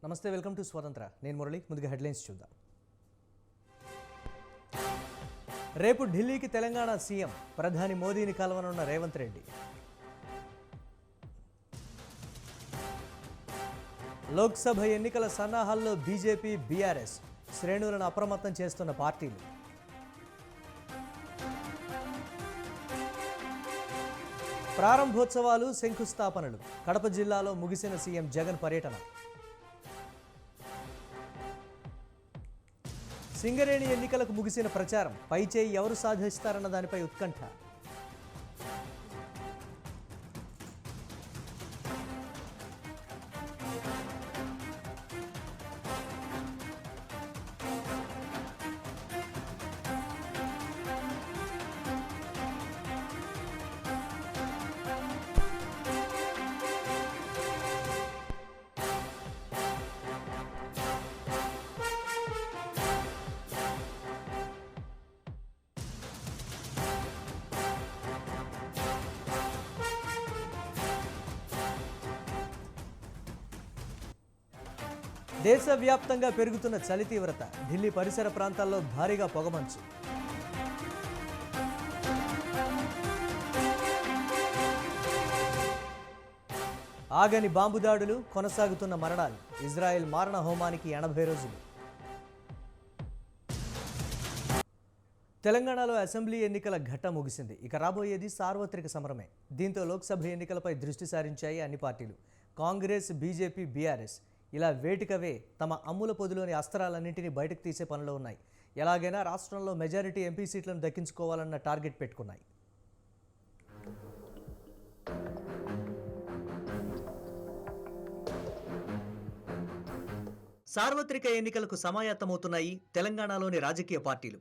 నమస్తే, welcome to స్వతంత్ర. నేను మురళి. ముందుగా హెడ్లైన్స్ చూద్దాం. రేపు ఢిల్లీకి తెలంగాణ సీఎం ప్రధాని మోదీని కలవనున్న రేవంత్ రెడ్డి. లోక్సభ ఎన్నికల సన్నాహాల్లో బీజేపీ, బీఆర్ఎస్ శ్రేణులను అప్రమత్తం చేస్తున్న పార్టీలు. ప్రారంభోత్సవాలు, శంకుస్థాపనలు. కడప జిల్లాలో ముగిసిన సీఎం జగన్ పర్యటన. సింగరేణి ఎన్నికలకు ముగిసిన ప్రచారం. పైచేయి ఎవరు సాధిస్తారన్న దానిపై ఉత్కంఠ. దేశవ్యాప్తంగా పెరుగుతున్న చలి తీవ్రత. ఢిల్లీ పరిసర ప్రాంతాల్లో భారీగా పొగమంచు. ఆగని బాంబు దాడులు, కొనసాగుతున్న మరణాలు. ఇజ్రాయెల్ మారణ హోమానికి 80 రోజులు. తెలంగాణలో అసెంబ్లీ ఎన్నికల ఘట్టం ముగిసింది. ఇక రాబోయేది సార్వత్రిక సమరమే. దీంతో లోక్సభ ఎన్నికలపై దృష్టి సారించాయి అన్ని పార్టీలు. కాంగ్రెస్, బీజేపీ, బీఆర్ఎస్ ఇలా వేటికవే తమ అమ్ముల పొదిలోని అస్త్రాలన్నింటినీ బయటకు తీసే పనిలో ఉన్నాయి. ఎలాగైనా రాష్ట్రంలో మెజారిటీ ఎంపీ సీట్లను దక్కించుకోవాలన్న టార్గెట్ పెట్టుకున్నాయి. సార్వత్రిక ఎన్నికలకు సమాయత్తమవుతున్నాయి తెలంగాణలోని రాజకీయ పార్టీలు.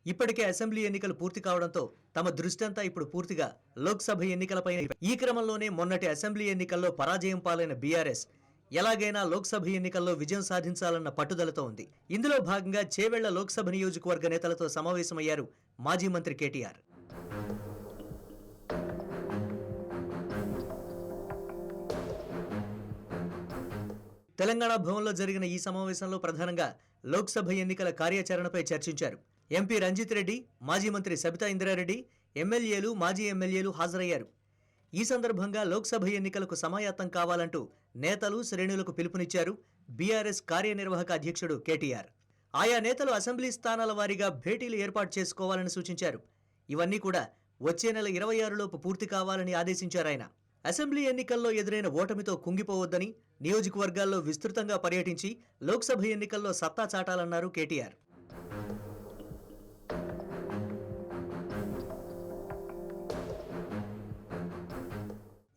ఇప్పటికే అసెంబ్లీ ఎన్నికలు పూర్తి కావడంతో తమ దృష్టంతా ఇప్పుడు పూర్తిగా లోక్సభ ఎన్నికలపై. ఈ క్రమంలోనే మొన్నటి అసెంబ్లీ ఎన్నికల్లో పరాజయం పాలైన బీఆర్ఎస్ ఎలాగైనా లోక్సభ ఎన్నికల్లో విజయం సాధించాలన్న పట్టుదలతో ఉంది. ఇందులో భాగంగా చేవెళ్ల లోక్సభ నియోజకవర్గ నేతలతో సమావేశమయ్యారు మాజీ మంత్రి కేటీఆర్. తెలంగాణ భవన్లో జరిగిన ఈ సమావేశంలో ప్రధానంగా లోక్సభ ఎన్నికల కార్యాచరణపై చర్చించారు. ఎంపీ రంజిత్ రెడ్డి, మాజీ మంత్రి సబితా ఇంద్రారెడ్డి, ఎమ్మెల్యేలు, మాజీ ఎమ్మెల్యేలు హాజరయ్యారు. ఈ సందర్భంగా లోక్సభ ఎన్నికలకు సమాయత్తం కావాలంటూ నేతలు, శ్రేణులకు పిలుపునిచ్చారు బీఆర్ఎస్ కార్యనిర్వాహక అధ్యక్షుడు కేటీఆర్. ఆయా నేతలు అసెంబ్లీ స్థానాల వారీగా భేటీలు ఏర్పాటు చేసుకోవాలని సూచించారు. ఇవన్నీ కూడా వచ్చే నెల 26లోపు పూర్తి కావాలని ఆదేశించారాయన. అసెంబ్లీ ఎన్నికల్లో ఎదురైన ఓటమితో కుంగిపోవద్దని నియోజకవర్గాల్లో విస్తృతంగా పర్యటించి లోక్సభ ఎన్నికల్లో సత్తా చాటాలన్నారు కేటీఆర్.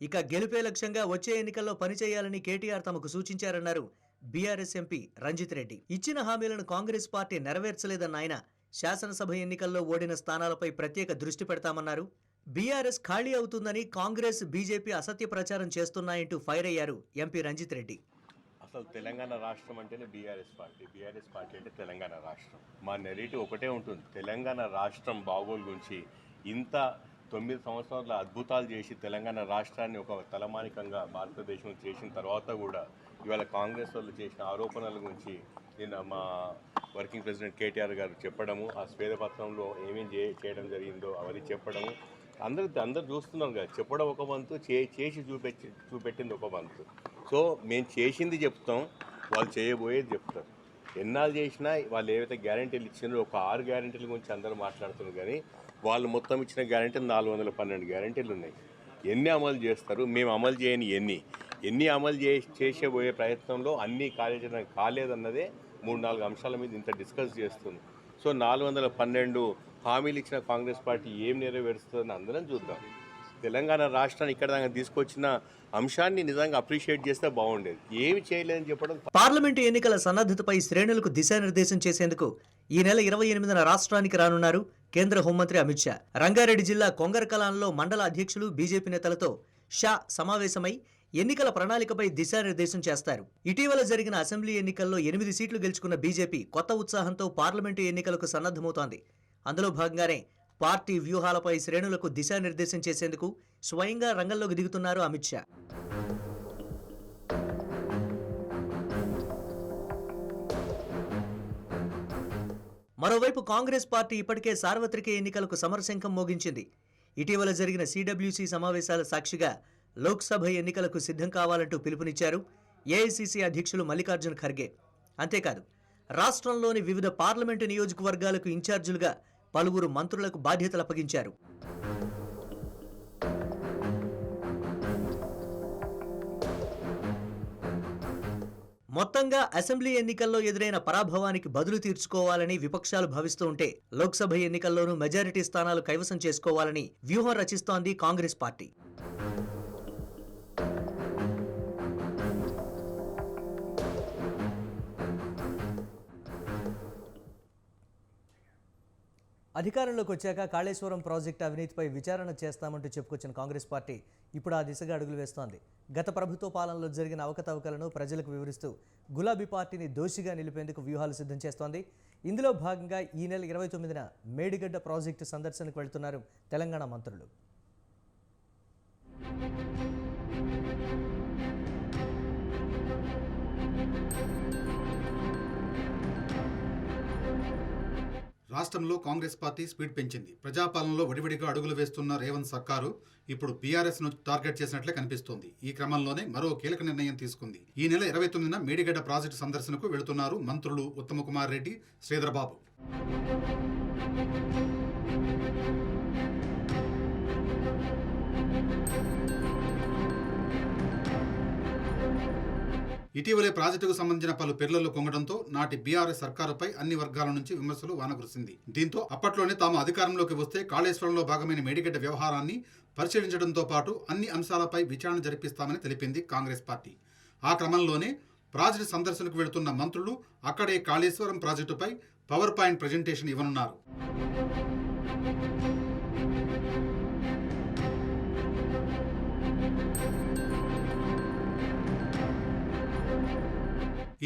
ఇక గెలుపే లక్ష్యంగా వచ్చే ఎన్నికల్లో పనిచేయాలని కేటీఆర్ తమకు సూచించారన్నారు బీఆర్ఎస్ ఎంపీ రంజిత్ రెడ్డి. ఇచ్చిన హామీలను కాంగ్రెస్ పార్టీ నెరవేర్చలేదన్న ఆయన శాసనసభ ఎన్నికల్లో ఓడిన స్థానాలపై ప్రత్యేక దృష్టి పెడతామన్నారు. బీఆర్ఎస్ ఖాళీ అవుతుందని కాంగ్రెస్, బీజేపీ అసత్య ప్రచారం చేస్తున్నాయంటూ ఫైర్ అయ్యారు ఎంపీ రంజిత్ రెడ్డి. అసలు తెలంగాణ రాష్ట్రం అంటేనే బీఆర్ఎస్ పార్టీ అంటే తెలంగాణ రాష్ట్రం. మా నెరేటివ్ ఒకటే ఉంటుంది. తెలంగాణ రాష్ట్రం బాగోలు గురించి ఇంత 9 సంవత్సరాల అద్భుతాలు చేసి తెలంగాణ రాష్ట్రాన్ని ఒక తలమానికంగా భారతదేశం చేసిన తర్వాత కూడా ఇవాళ కాంగ్రెస్ వాళ్ళు చేసిన ఆరోపణల గురించి నిన్న మా వర్కింగ్ ప్రెసిడెంట్ కేటీఆర్ గారు చెప్పడము, ఆ శ్వేతపత్రంలో ఏమేం చేయడం జరిగిందో అవన్నీ చెప్పడము అందరు చూస్తున్నాం కదా. చెప్పడం ఒక వంతు, చేసి చూపెట్టింది ఒక వంతు. సో మేము చేసింది చెప్తాం, వాళ్ళు చేయబోయేది చెప్తారు. ఎన్నాళ్ళు చేసినా వాళ్ళు ఏవైతే గ్యారెంటీలు ఇచ్చినారో ఒక 6 గ్యారెంటీల గురించి అందరూ మాట్లాడుతున్నారు. కానీ వాళ్ళు మొత్తం ఇచ్చిన గ్యారెంటీలు 412 గ్యారెంటీలు ఉన్నాయి. ఎన్ని అమలు చేస్తారు? మేము అమలు చేయని ఎన్ని అమలు చేసేబోయే ప్రయత్నంలో అన్ని కార్యాచరణ కాలేదన్నదే 3-4 అంశాల మీద ఇంత డిస్కస్ చేస్తుంది. సో 412 హామీలు ఇచ్చిన కాంగ్రెస్ పార్టీ ఏం నెరవేరుస్తుందని అందరం చూద్దాం. తెలంగాణ రాష్ట్రాన్ని ఇక్కడ దాకా తీసుకొచ్చిన అంశాన్ని నిజంగా అప్రిషియేట్ చేస్తే బాగుండేది. ఏమి చేయలేదని చెప్పడం. పార్లమెంటు ఎన్నికల సన్నద్ధతపై శ్రేణులకు దిశానిర్దేశం చేసేందుకు ఈ నెల 28న రాష్ట్రానికి రానున్నారు కేంద్ర హోంమంత్రి అమిత్ షా. రంగారెడ్డి జిల్లా కొంగరకలాన్లో మండల అధ్యక్షులు, బీజేపీ నేతలతో షా సమావేశమై ఎన్నికల ప్రణాళికపై దిశానిర్దేశం చేస్తారు. ఇటీవల జరిగిన అసెంబ్లీ ఎన్నికల్లో 8 సీట్లు గెలుచుకున్న బీజేపీ కొత్త ఉత్సాహంతో పార్లమెంటు ఎన్నికలకు సన్నద్ధమవుతోంది. అందులో భాగంగానే పార్టీ వ్యూహాలపై శ్రేణులకు దిశానిర్దేశం చేసేందుకు స్వయంగా రంగంలోకి దిగుతున్నారు అమిత్ షా. మరోవైపు కాంగ్రెస్ పార్టీ ఇప్పటికే సార్వత్రిక ఎన్నికలకు సమరశంఖం మోగించింది. ఇటీవల జరిగిన సిడబ్ల్యూసీ సమావేశాల సాక్షిగా లోక్సభ ఎన్నికలకు సిద్ధం కావాలంటూ పిలుపునిచ్చారు ఏఐసీసీ అధ్యక్షులు మల్లికార్జున ఖర్గే. అంతేకాదు రాష్ట్రంలోని వివిధ పార్లమెంటు నియోజకవర్గాలకు ఇన్ఛార్జీలుగా పలువురు మంత్రులకు బాధ్యతలు అప్పగించారు. మొత్తంగా అసెంబ్లీ ఎన్నికల్లో ఎదురైన పరాభవానికి బదులు తీర్చుకోవాలని విపక్షాలు భావిస్తూ ఉంటే లోక్సభ ఎన్నికల్లోనూ మెజారిటీ స్థానాలు కైవసం చేసుకోవాలని వ్యూహం రచిస్తోంది కాంగ్రెస్ పార్టీ. అధికారంలోకి వచ్చాక కాళేశ్వరం ప్రాజెక్టు అవినీతిపై విచారణ చేస్తామంటూ చెప్పుకొచ్చిన కాంగ్రెస్ పార్టీ ఇప్పుడు ఆ దిశగా అడుగులు వేస్తోంది. గత ప్రభుత్వ పాలనలో జరిగిన అవకతవకలను ప్రజలకు వివరిస్తూ గులాబీ పార్టీని దోషిగా నిలిపేందుకు వ్యూహాలు సిద్ధం చేస్తోంది. ఇందులో భాగంగా ఈ నెల 29న మేడిగడ్డ ప్రాజెక్టు సందర్శనకు వెళ్తున్నారు తెలంగాణ మంత్రులు. రాష్ట్రంలో కాంగ్రెస్ పార్టీ స్పీడ్ పెంచింది. ప్రజాపాలనలో వడివడిగా అడుగులు వేస్తున్న రేవంత్ సర్కారు ఇప్పుడు బీఆర్ఎస్ ను టార్గెట్ చేసినట్లే కనిపిస్తోంది. ఈ క్రమంలోనే మరో కీలక నిర్ణయం తీసుకుంది. ఈ నెల 29న మేడిగడ్డ ప్రాజెక్టు సందర్శనకు వెళుతున్నారు మంత్రులు ఉత్తమ్ కుమార్ రెడ్డి, శ్రీధర్ బాబు. ఇటీవలే ప్రాజెక్టుకు సంబంధించిన పలు పేర్లలో కొంగడంతో నాటి బీఆర్ఎస్ సర్కారుపై అన్ని వర్గాల నుంచి విమర్శలు వానకురిసింది. దీంతో అప్పట్లోనే తాము అధికారంలోకి వస్తే కాళేశ్వరంలో భాగమైన మేడిగడ్డ వ్యవహారాన్ని పరిశీలించడంతో పాటు అన్ని అంశాలపై విచారణ జరిపిస్తామని తెలిపింది కాంగ్రెస్ పార్టీ. ఆ క్రమంలోనే ప్రాజెక్టు సందర్శనకు వెళుతున్న మంత్రులు అక్కడే కాళేశ్వరం ప్రాజెక్టుపై పవర్ పాయింట్ ప్రజెంటేషన్ ఇవ్వనున్నారు.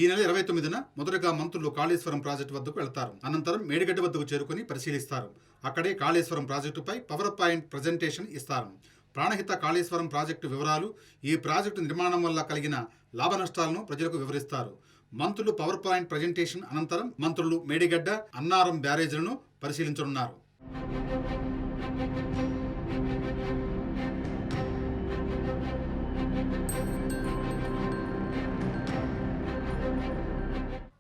ఈ నెల 29న మొదటగా మంత్రులు కాళేశ్వరం ప్రాజెక్టు వద్దకు వెళ్తారు. అనంతరం మేడిగడ్డ వద్దకు చేరుకుని పరిశీలిస్తారు. అక్కడే కాళేశ్వరం ప్రాజెక్టుపై పవర్ పాయింట్ ప్రజెంటేషన్ ఇస్తారు. ప్రాణహిత కాళేశ్వరం ప్రాజెక్టు వివరాలు, ఈ ప్రాజెక్టు నిర్మాణం వల్ల కలిగిన లాభ నష్టాలను ప్రజలకు వివరిస్తారు. మంత్రులు పవర్ పాయింట్ ప్రజెంటేషన్ అనంతరం మంత్రులు మేడిగడ్డ, అన్నారం బ్యారేజీలను పరిశీలించనున్నారు.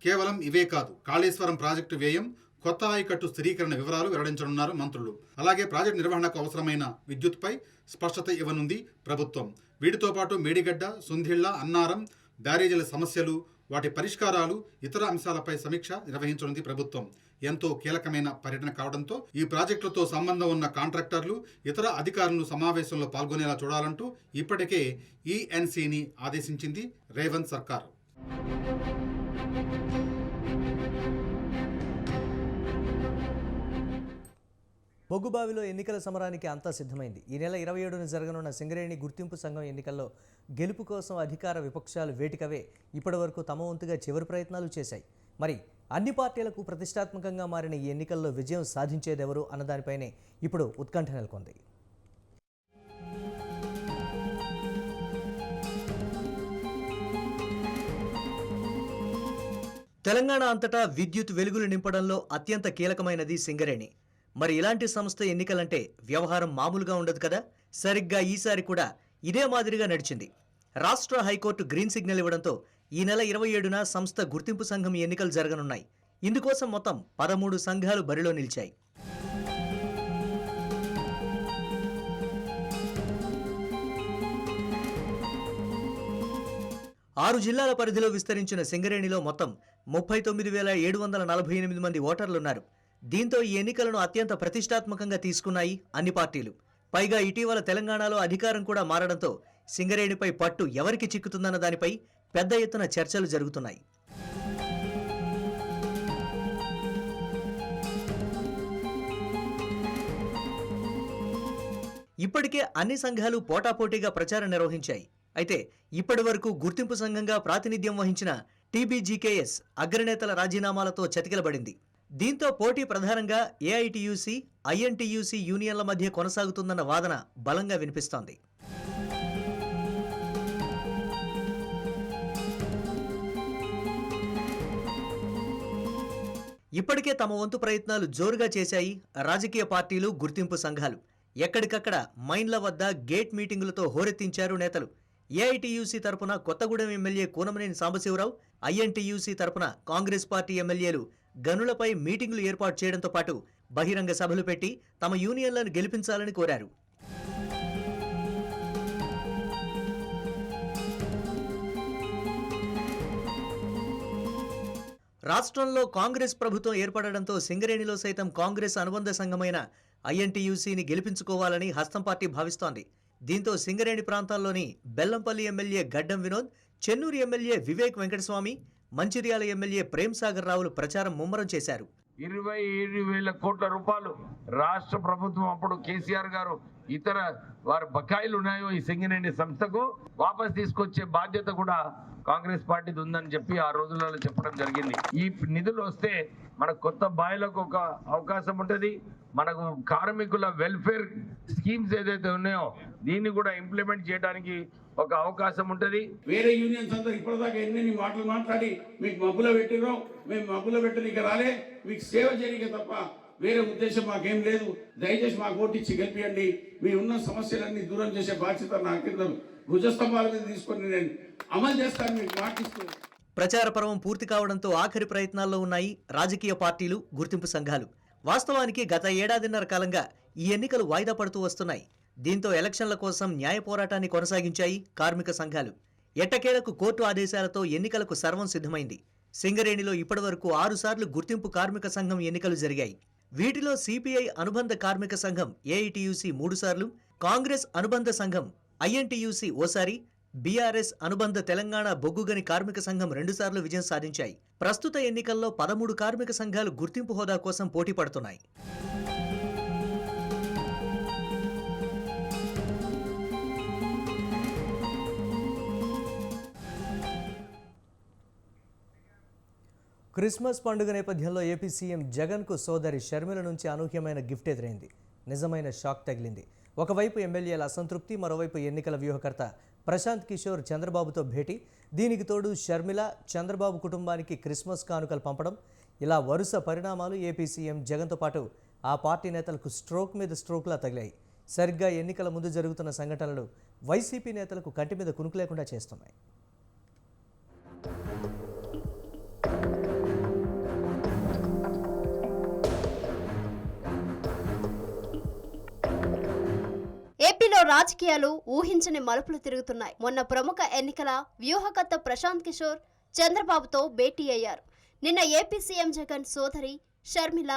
కేవలం ఇవే కాదు, కాళేశ్వరం ప్రాజెక్టు వ్యయం, కొత్త ఆయకట్టు స్థిరీకరణ వివరాలు వెల్లడించనున్నారు మంత్రులు. అలాగే ప్రాజెక్టు నిర్వహణకు అవసరమైన విద్యుత్పై స్పష్టత ఇవ్వనుంది ప్రభుత్వం. వీటితో పాటు మేడిగడ్డ, సుంధిళ్ల, అన్నారం బ్యారేజీల సమస్యలు, వాటి పరిష్కారాలు, ఇతర అంశాలపై సమీక్ష నిర్వహించనుంది ప్రభుత్వం. ఎంతో కీలకమైన పర్యటన కావడంతో ఈ ప్రాజెక్టులతో సంబంధం ఉన్న కాంట్రాక్టర్లు, ఇతర అధికారులను సమావేశంలో పాల్గొనేలా చూడాలంటూ ఇప్పటికే ఈఎన్సీని ఆదేశించింది రేవంత్ సర్కారు. బొగ్గుబావిలో ఎన్నికల సమరానికి అంతా సిద్ధమైంది. ఈ నెల 27న జరగనున్న సింగరేణి గుర్తింపు సంఘం ఎన్నికల్లో గెలుపు కోసం అధికార విపక్షాలు వేటికవే ఇప్పటివరకు తమ వంతుగా చివరి ప్రయత్నాలు చేశాయి. మరి అన్ని పార్టీలకు ప్రతిష్టాత్మకంగా మారిన ఈ ఎన్నికల్లో విజయం సాధించేదెవరు అన్నదానిపైనే ఇప్పుడు ఉత్కంఠ నెలకొంది. తెలంగాణ అంతటా విద్యుత్ వెలుగులు నింపడంలో అత్యంత కీలకమైనది సింగరేణి. మరి ఇలాంటి సంస్థ ఎన్నికలంటే వ్యవహారం మామూలుగా ఉండదు కదా. సరిగ్గా ఈసారి కూడా ఇదే మాదిరిగా నడిచింది. రాష్ట్ర హైకోర్టు గ్రీన్ సిగ్నల్ ఇవ్వడంతో ఈ నెల 27న సంస్థ గుర్తింపు సంఘం ఎన్నికలు జరగనున్నాయి. ఇందుకోసం మొత్తం 13 సంఘాలు బరిలో నిలిచాయి. ఆరు జిల్లాల పరిధిలో విస్తరించిన సింగరేణిలో మొత్తం 39,748 మంది ఓటర్లున్నారు. దీంతో ఈ ఎన్నికలను అత్యంత ప్రతిష్టాత్మకంగా తీసుకున్నాయి అన్ని పార్టీలు. పైగా ఇటీవల తెలంగాణలో అధికారం కూడా మారడంతో సింగరేణిపై పట్టు ఎవరికి చిక్కుతుందన్న దానిపై పెద్ద ఎత్తున చర్చలు జరుగుతున్నాయి. ఇప్పటికే అన్ని సంఘాలు పోటాపోటీగా ప్రచారం నిర్వహించాయి. అయితే ఇప్పటి వరకు గుర్తింపు సంఘంగా ప్రాతినిధ్యం వహించిన టీబీజీకేఎస్ అగ్రనేతల రాజీనామాలతో చతికిలబడింది. దీంతో పోటీ ప్రధానంగా ఏఐటీయూసీ, ఐఎన్టీయూసీ యూనియన్ల మధ్య కొనసాగుతుందన్న వాదన బలంగా వినిపిస్తోంది. ఇప్పటికే తమ వంతు ప్రయత్నాలు జోరుగా చేశాయి రాజకీయ పార్టీలు, గుర్తింపు సంఘాలు. ఎక్కడికక్కడ మైన్ల వద్ద గేట్ మీటింగులతో హోరెత్తించారు నేతలు. ఏఐటీయూసీ తరపున కొత్తగూడెం ఎమ్మెల్యే కూనమనేని సాంబశివరావు, ఐఎన్టీయూసీ తరపున కాంగ్రెస్ పార్టీ ఎమ్మెల్యేలు గనులపై మీటింగులు ఏర్పాటు చేయడంతో పాటు బహిరంగ సభలు పెట్టి తమ యూనియన్లను గెలిపించాలని కోరారు. రాష్ట్రంలో కాంగ్రెస్ ప్రభుత్వం ఏర్పడడంతో సింగరేణిలో సైతం కాంగ్రెస్ అనుబంధ సంఘమైన ఐఎన్టీయూసీని గెలిపించుకోవాలని హస్తం పార్టీ భావిస్తోంది. దీంతో సింగరేణి ప్రాంతాల్లోని బెల్లంపల్లి ఎమ్మెల్యే గడ్డం వినోద్, చెన్నూరు ఎమ్మెల్యే వివేక్ వెంకటస్వామి, మంచిర్యాల ఎమ్మెల్యే ప్రేమ్ సాగర్ రావులు ప్రచారం ముమ్మరం చేశారు. 27,000 కోట్ల రూపాయలు రాష్ట్ర ప్రభుత్వం అప్పుడు కేసీఆర్ గారు ఇతర వారి బకాయిలు ఉన్నాయో ఈ సింగరేణి సంస్థకు వాపస్ తీసుకొచ్చే బాధ్యత కూడా కాంగ్రెస్ పార్టీది ఉందని చెప్పి ఆ రోజులలో చెప్పడం జరిగింది. ఈ నిధులు వస్తే మనకు కొత్త బాయిలకు ఒక అవకాశం ఉంటుంది. మనకు కార్మికుల వెల్ఫేర్ స్కీమ్స్ ఏదైతే ఉన్నాయో దీన్ని కూడా ఇంప్లిమెంట్ చేయడానికి ఒక అవకాశం ఉంటుంది. వేరే యూనియన్స్ అందరూ ఇప్పటిదాకా ఎన్ని మాటలు మాట్లాడి మీకు మబ్బులో పెట్టిరో, మేము మబ్బులో పెట్టడానికి రాలే, మీకు సేవ చేయక తప్ప వేరే ఉద్దేశం మాకేం లేదు. దయచేసి మాకు ఓటిచ్చి గెలిపియండి. మీ ఉన్న సమస్యలన్నీ దూరం చేసే బాధ్యత నా కింద భుజస్తంభాల మీద తీసుకొని నేను అమలు చేస్తాను మీకు మాటిస్తూ. ప్రచార పర్వం పూర్తి కావడంతో ఆఖరి ప్రయత్నాల్లో ఉన్నాయి రాజకీయ పార్టీలు, గుర్తింపు సంఘాలు. వాస్తవానికి గత ఏడాదిన్నర కాలంగా ఈ ఎన్నికలు వాయిదా పడుతూ వస్తున్నాయి. దీంతో ఎలక్షన్ల కోసం న్యాయ పోరాటాన్ని కొనసాగించాయి కార్మిక సంఘాలు. ఎట్టకేలకు కోర్టు ఆదేశాలతో ఎన్నికలకు సర్వం సిద్ధమైంది. సింగరేణిలో ఇప్పటివరకు 6 సార్లు గుర్తింపు కార్మిక సంఘం ఎన్నికలు జరిగాయి. వీటిలో సిపిఐ అనుబంధ కార్మిక సంఘం ఏఐటీయూసీ 3 సార్లు, కాంగ్రెస్ అనుబంధ సంఘం ఐఎన్టీయూసీ ఓసారి, బీఆర్ఎస్ అనుబంధ తెలంగాణ బొగ్గుగని కార్మిక సంఘం 2 సార్లు విజయం సాధించాయి. ప్రస్తుత ఎన్నికల్లో 13 కార్మిక సంఘాలు గుర్తింపు హోదా కోసం పోటీ పడుతున్నాయి. క్రిస్మస్ పండుగ నేపథ్యంలో ఏపీ సీఎం జగన్కు సోదరి షర్మిల నుంచి అనూహ్యమైన గిఫ్ట్ ఎదురైంది. నిజమైన షాక్ తగిలింది. ఒకవైపు ఎమ్మెల్యేల అసంతృప్తి, మరోవైపు ఎన్నికల వ్యూహకర్త ప్రశాంత్ కిషోర్ చంద్రబాబుతో భేటీ. దీనికి తోడు షర్మిల, చంద్రబాబు కుటుంబానికి క్రిస్మస్ కానుకలు పంపడం. ఇలా వరుస పరిణామాలు ఏపీ సీఎం జగన్తో పాటు ఆ పార్టీ నేతలకు స్ట్రోక్ మీద స్ట్రోక్లా తగిలాయి. సరిగ్గా ఎన్నికల ముందు జరుగుతున్న సంఘటనలు వైసీపీ నేతలకు కంటి మీద కునుకు లేకుండా చేస్తున్నాయి. ఏపీలో రాజకీయాలు ఊహించని మలుపులు తిరుగుతున్నాయి. మొన్న ప్రముఖ ఎన్నికల వ్యూహకర్త ప్రశాంత్ కిషోర్ చంద్రబాబుతో భేటీ అయ్యారు. నిన్న ఏపీ సీఎం జగన్ సోదరి షర్మిల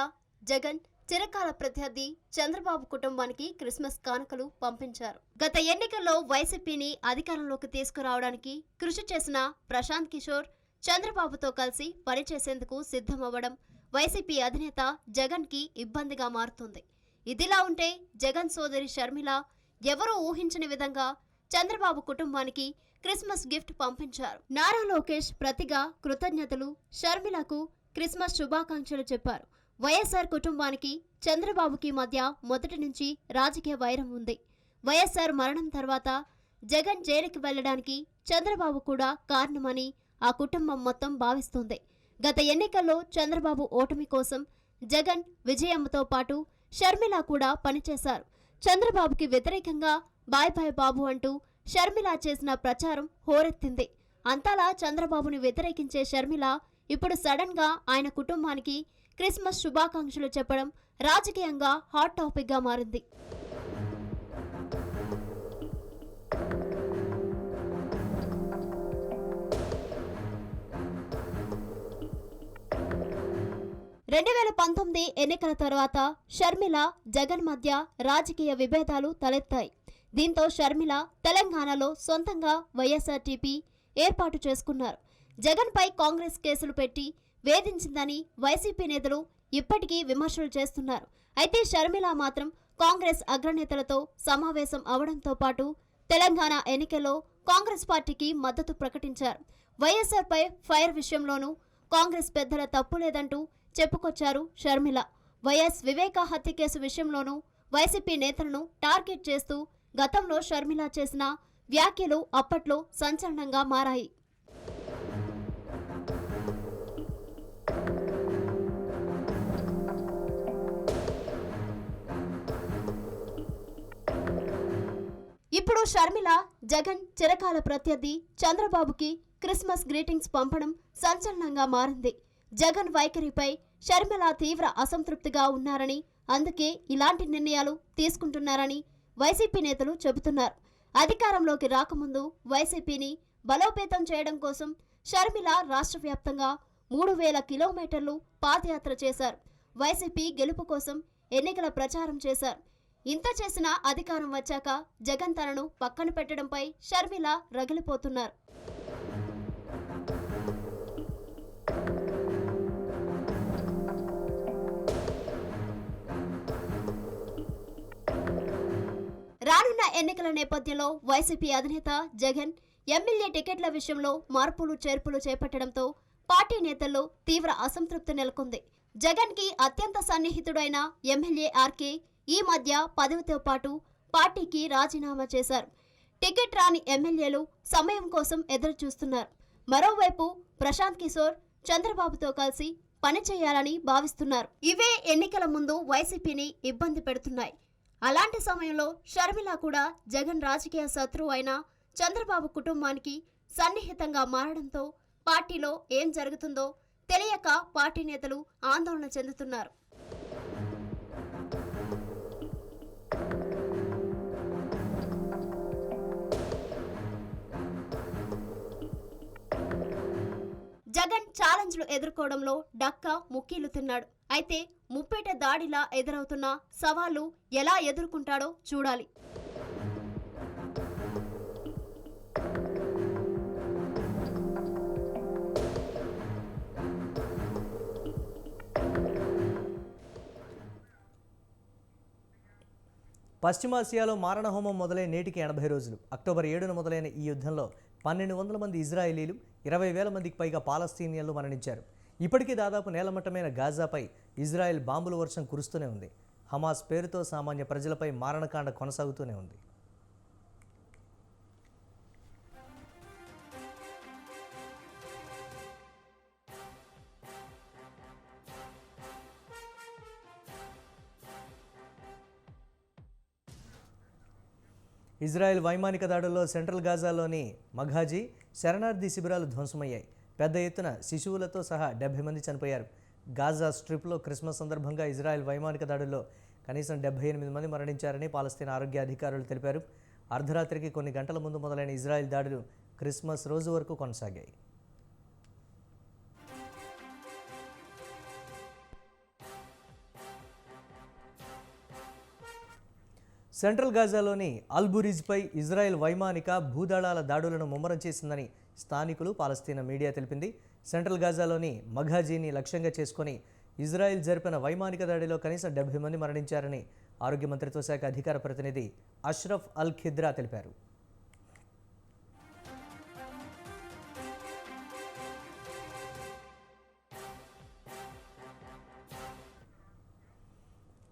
జగన్ చిరకాల ప్రత్యర్థి చంద్రబాబు కుటుంబానికి క్రిస్మస్ కానుకలు పంపించారు. గత ఎన్నికల్లో వైసీపీని అధికారంలోకి తీసుకురావడానికి కృషి చేసిన ప్రశాంత్ కిషోర్ చంద్రబాబుతో కలిసి పనిచేసేందుకు సిద్ధమవ్వడం వైసీపీ అధినేత జగన్ కి ఇబ్బందిగా మారుతుంది. ఇదిలా ఉంటే జగన్ సోదరి షర్మిల ఎవరూ ఊహించని విధంగా చంద్రబాబు కుటుంబానికి క్రిస్మస్ గిఫ్ట్ పంపించారు. నారా లోకేష్ ప్రతిగా కృతజ్ఞతలు, షర్మిలకు క్రిస్మస్ శుభాకాంక్షలు చెప్పారు. వైఎస్ఆర్ కుటుంబానికి చంద్రబాబుకి మధ్య మొదటి నుంచి రాజకీయ వైరం ఉంది. వైఎస్ఆర్ మరణం తర్వాత జగన్ జైలుకి వెళ్లడానికి చంద్రబాబు కూడా కారణమని ఆ కుటుంబం మొత్తం భావిస్తుంది. గత ఎన్నికల్లో చంద్రబాబు ఓటమి కోసం జగన్, విజయమ్మతో పాటు షర్మిల కూడా పనిచేశారు. చంద్రబాబుకి వ్యతిరేకంగా బాయ్ బాయ్ బాబు అంటూ షర్మిల చేసిన ప్రచారం హోరెత్తింది. అంతలా చంద్రబాబుని వ్యతిరేకించే షర్మిల ఇప్పుడు సడన్ గా ఆయన కుటుంబానికి క్రిస్మస్ శుభాకాంక్షలు చెప్పడం రాజకీయంగా హాట్ టాపిక్ గా మారింది. ఎన్నికల తర్వాత షర్మిల, జగన్ మధ్య రాజకీయ విభేదాలు తలెత్తాయి. దీంతో షర్మిల తెలంగాణలో సొంతంగా వైఎస్ఆర్టీపీ ఏర్పాటు చేసుకున్నారు. జగన్పై కాంగ్రెస్ కేసులు పెట్టి వేధించిందని వైసీపీ నేతలు ఇప్పటికీ విమర్శలు చేస్తున్నారు. అయితే షర్మిల మాత్రం కాంగ్రెస్ అగ్రనేతలతో సమావేశం అవడంతో పాటు తెలంగాణ ఎన్నికల్లో కాంగ్రెస్ పార్టీకి మద్దతు ప్రకటించారు. వైఎస్ఆర్పై ఫైర్ విషయంలోనూ కాంగ్రెస్ పెద్దల తప్పు లేదంటూ చెప్పుకొచ్చారు షర్మిల. వైఎస్ వివేక హత్య కేసు విషయంలోనూ వైసీపీ నేతలను టార్గెట్ చేస్తూ గతంలో షర్మిల చేసిన వ్యాఖ్యలు అప్పట్లో సంచలనంగా మారాయి. ఇప్పుడు షర్మిల జగన్ చిరకాల ప్రత్యర్థి చంద్రబాబుకి క్రిస్మస్ గ్రీటింగ్స్ పంపడం సంచలనంగా మారింది. జగన్ వైఖరిపై షర్మిల తీవ్ర అసంతృప్తిగా ఉన్నారని, అందుకే ఇలాంటి నిర్ణయాలు తీసుకుంటున్నారని వైసీపీ నేతలు చెబుతున్నారు. అధికారంలోకి రాకముందు వైసీపీని బలోపేతం చేయడం కోసం షర్మిల రాష్ట్ర వ్యాప్తంగా 3000 కిలోమీటర్లు పాదయాత్ర చేశారు. వైసీపీ గెలుపు కోసం ఎన్నికల ప్రచారం చేశారు. ఇంత చేసినా అధికారం వచ్చాక జగన్ తనను పక్కన పెట్టడంపై షర్మిల రగిలిపోతున్నారు. రానున్న ఎన్నికల నేపథ్యంలో వైసీపీ అధినేత జగన్ ఎమ్మెల్యే టికెట్ల విషయంలో మార్పులు చేర్పులు చేపట్టడంతో పార్టీ నేతల్లో తీవ్ర అసంతృప్తి నెలకొంది. జగన్ కి అత్యంత సన్నిహితుడైన ఎమ్మెల్యే ఆర్కే ఈ మధ్య పదవితో పాటు పార్టీకి రాజీనామా చేశారు. టికెట్ రాని ఎమ్మెల్యేలు సమయం కోసం ఎదురు చూస్తున్నారు. మరోవైపు ప్రశాంత్ కిషోర్ చంద్రబాబుతో కలిసి పనిచేయాలని భావిస్తున్నారు. ఇవే ఎన్నికల ముందు వైసీపీని ఇబ్బంది పెడుతున్నాయి. అలాంటి సమయంలో షర్మిల కూడా జగన్ రాజకీయ శత్రువు అయిన చంద్రబాబు కుటుంబానికి సన్నిహితంగా మారడంతో పార్టీలో ఏం జరుగుతుందో తెలియక పార్టీ నేతలు ఆందోళన చెందుతున్నారు. జగన్ ఛాలెంజ్లు ఎదుర్కోవడంలో డక్కా ముక్కీలుతున్నాడు. అయితే ముప్పేట దాడిలా ఎదురవుతున్న సవాళ్లు ఎలా ఎదుర్కొంటాడో చూడాలి. పశ్చిమాసియాలో మారణహోమం మొదలై నేటికి 80 రోజులు. అక్టోబర్ 7న మొదలైన ఈ యుద్ధంలో 1200 మంది ఇజ్రాయేలీలు, 20,000 మందికి పైగా పాలస్తీనియన్లు మరణించారు. ఇప్పటికీ దాదాపు నేలమట్టమైన గాజాపై ఇజ్రాయెల్ బాంబుల వర్షం కురుస్తూనే ఉంది. హమాస్ పేరుతో సామాన్య ప్రజలపై మారణకాండ కొనసాగుతూనే ఉంది. ఇజ్రాయెల్ వైమానిక దాడుల్లో సెంట్రల్ గాజాలోని మఘాజీ శరణార్థి శిబిరాలు ధ్వంసమయ్యాయి. పెద్ద ఎత్తున శిశువులతో సహా 70 మంది చనిపోయారు. గాజా స్ట్రిప్లో క్రిస్మస్ సందర్భంగా ఇజ్రాయెల్ వైమానిక దాడుల్లో కనీసం 78 మంది మరణించారని పాలస్తీనా ఆరోగ్య అధికారులు తెలిపారు. అర్ధరాత్రికి కొన్ని గంటల ముందు మొదలైన ఇజ్రాయెల్ దాడులు క్రిస్మస్ రోజు వరకు కొనసాగాయి. సెంట్రల్ గాజాలోని అల్బురిజ్పై ఇజ్రాయెల్ వైమానిక భూదళాల దాడులను ముమ్మరం చేసిందని స్థానికులు పాలస్తీనా మీడియా తెలిపింది. సెంట్రల్ గాజాలోని మఘాజీని లక్ష్యంగా చేసుకుని ఇజ్రాయెల్ జరిపిన వైమానిక దాడిలో కనీసం 70 మంది మరణించారని ఆరోగ్య మంత్రిత్వ శాఖ అధికార ప్రతినిధి అష్రఫ్ అల్ ఖిద్రా తెలిపారు.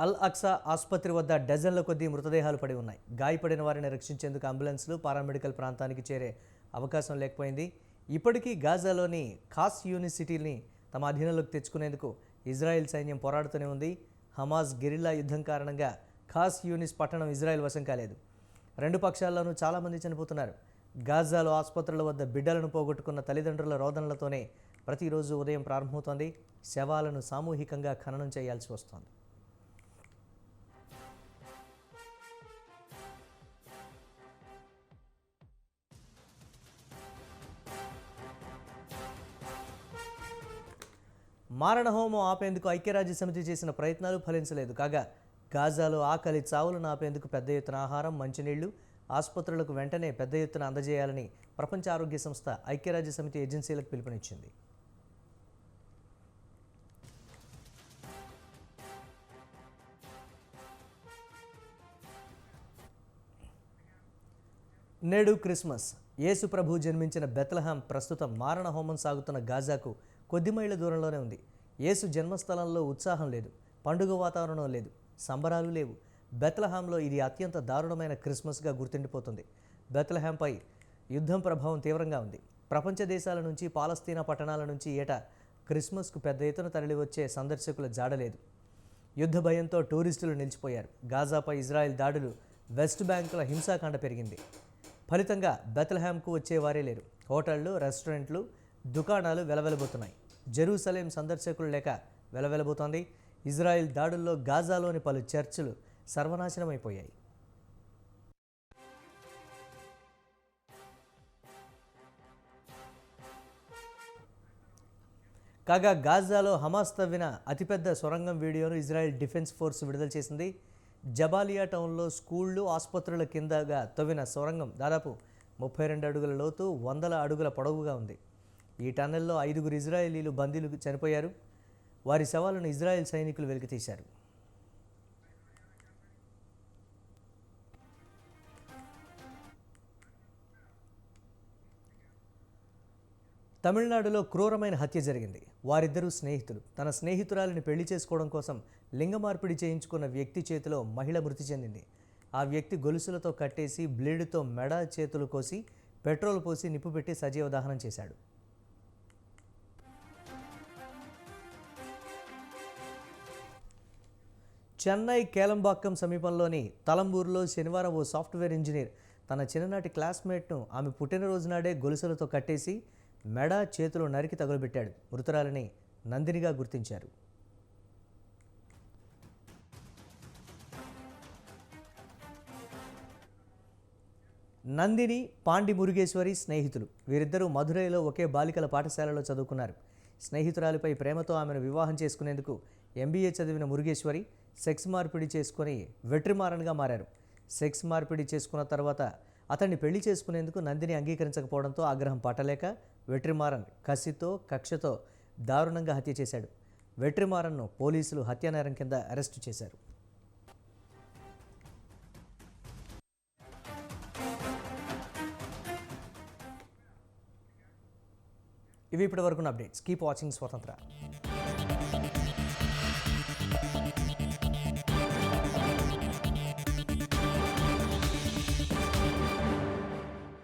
అల్ అక్సా ఆసుపత్రి వద్ద డజన్ల కొద్దీ మృతదేహాలు పడి ఉన్నాయి. గాయపడిన వారిని రక్షించేందుకు అంబులెన్స్లు పారామెడికల్ ప్రాంతానికి చేరే అవకాశం లేకపోయింది. ఇప్పటికీ గాజాలోని ఖాస్ యూనిసిటీని తమ అధీనంలోకి తెచ్చుకునేందుకు ఇజ్రాయెల్ సైన్యం పోరాడుతూనే ఉంది. హమాస్ గెరిల్లా యుద్ధం కారణంగా ఖాస్ యూనిస్ పట్టణం ఇజ్రాయెల్ వశం కాలేదు. రెండు పక్షాల్లోనూ చాలామంది చనిపోతున్నారు. గాజాలో ఆసుపత్రుల వద్ద బిడ్డలను పోగొట్టుకున్న తల్లిదండ్రుల రోదనలతోనే ప్రతిరోజు ఉదయం ప్రారంభమవుతోంది. శవాలను సామూహికంగా ఖననం చేయాల్సి వస్తోంది. మారణహోమం ఆపేందుకు ఐక్యరాజ్య సమితి చేసిన ప్రయత్నాలు ఫలించలేదు. కాగా గాజాలో ఆకలి చావులను ఆపేందుకు పెద్ద ఎత్తున ఆహారం, మంచినీళ్లు ఆసుపత్రులకు వెంటనే పెద్ద ఎత్తున అందజేయాలని ప్రపంచ ఆరోగ్య సంస్థ ఐక్యరాజ్య సమితి ఏజెన్సీలకు పిలుపునిచ్చింది. నేడు క్రిస్మస్. యేసు ప్రభు జన్మించిన బెత్లెహేం ప్రస్తుతం మారణహోమం సాగుతున్న గాజాకు కొద్ది మైళ్ళ దూరంలోనే ఉంది. యేసు జన్మస్థలంలో ఉత్సాహం లేదు, పండుగ వాతావరణం లేదు, సంబరాలు లేవు. బెత్లెహేంలో ఇది అత్యంత దారుణమైన క్రిస్మస్గా గుర్తుండిపోతుంది. బెత్లెహేంపై యుద్ధం ప్రభావం తీవ్రంగా ఉంది. ప్రపంచ దేశాల నుంచి, పాలస్తీనా పట్టణాల నుంచి ఏటా క్రిస్మస్కు పెద్ద ఎత్తున తరలివచ్చే సందర్శకుల జాడలేదు. యుద్ధ భయంతో టూరిస్టులు నిలిచిపోయారు. గాజాపై ఇజ్రాయెల్ దాడులు వెస్ట్ బ్యాంకుల హింసాకాండ పెరిగింది. ఫలితంగా బెత్లెహేమ్కు వచ్చేవారే లేరు. హోటళ్లు, రెస్టారెంట్లు, దుకాణాలు వెలవెలబోతున్నాయి. జెరూసలేం సందర్శకులు లేక వెలవెలబోతోంది. ఇజ్రాయెల్ దాడుల్లో గాజాలోని పలు చర్చిలు సర్వనాశనమైపోయాయి. కాగా గాజాలో హమాస్ తవ్విన అతిపెద్ద సొరంగం వీడియోను ఇజ్రాయెల్ డిఫెన్స్ ఫోర్స్ విడుదల చేసింది. జబాలియా టౌన్లో స్కూళ్లు, ఆసుపత్రుల కిందగా తవ్విన సొరంగం దాదాపు 32 అడుగుల లోతు, 100 అడుగుల పొడవుగా ఉంది. ఈ టన్నెల్లో 5 ఇజ్రాయేలీలు బందీలు చనిపోయారు. వారి శవాలను ఇజ్రాయెల్ సైనికులు వెలికితీశారు. తమిళనాడులో క్రూరమైన హత్య జరిగింది. వారిద్దరూ స్నేహితులు. తన స్నేహితురాలిని పెళ్లి చేసుకోవడం కోసం లింగ మార్పిడి చేయించుకున్న వ్యక్తి చేతిలో మహిళ మృతి చెందింది. ఆ వ్యక్తి గొలుసులతో కట్టేసి బ్లేడుతో మెడ, చేతులు కోసి పెట్రోల్ పోసి నిప్పు పెట్టి సజీవ దహనం చేశాడు. చెన్నై కేలంబాక్కం సమీపంలోని తలంబూరులో శనివారం ఓ సాఫ్ట్వేర్ ఇంజనీర్ తన చిన్ననాటి క్లాస్మేట్ను ఆమె పుట్టినరోజు నాడే గొలుసులతో కట్టేసి మెడ, చేతులు నరికి తగులబెట్టాడు. మృతురాలిని నందినిగా గుర్తించారు. నందిని, పాండి మురుగేశ్వరి స్నేహితులు. వీరిద్దరూ మధురైలో ఒకే బాలికల పాఠశాలలో చదువుకున్నారు. స్నేహితురాలిపై ప్రేమతో ఆమెను వివాహం చేసుకునేందుకు MBA చదివిన మురుగేశ్వరి సెక్స్ మార్పిడి చేసుకుని వెట్రిమారన్గా మారారు. సెక్స్ మార్పిడి చేసుకున్న తర్వాత అతన్ని పెళ్లి చేసుకునేందుకు నందిని అంగీకరించకపోవడంతో ఆగ్రహం పట్టలేక వెట్రిమారన్ కక్షతో దారుణంగా హత్య చేశాడు. వెట్రిమారన్ను పోలీసులు హత్యానేరం కింద అరెస్టు చేశారు. ఇవి ఇప్పటివరకున్న అప్డేట్స్. కీప్ వాచింగ్ స్వతంత్ర.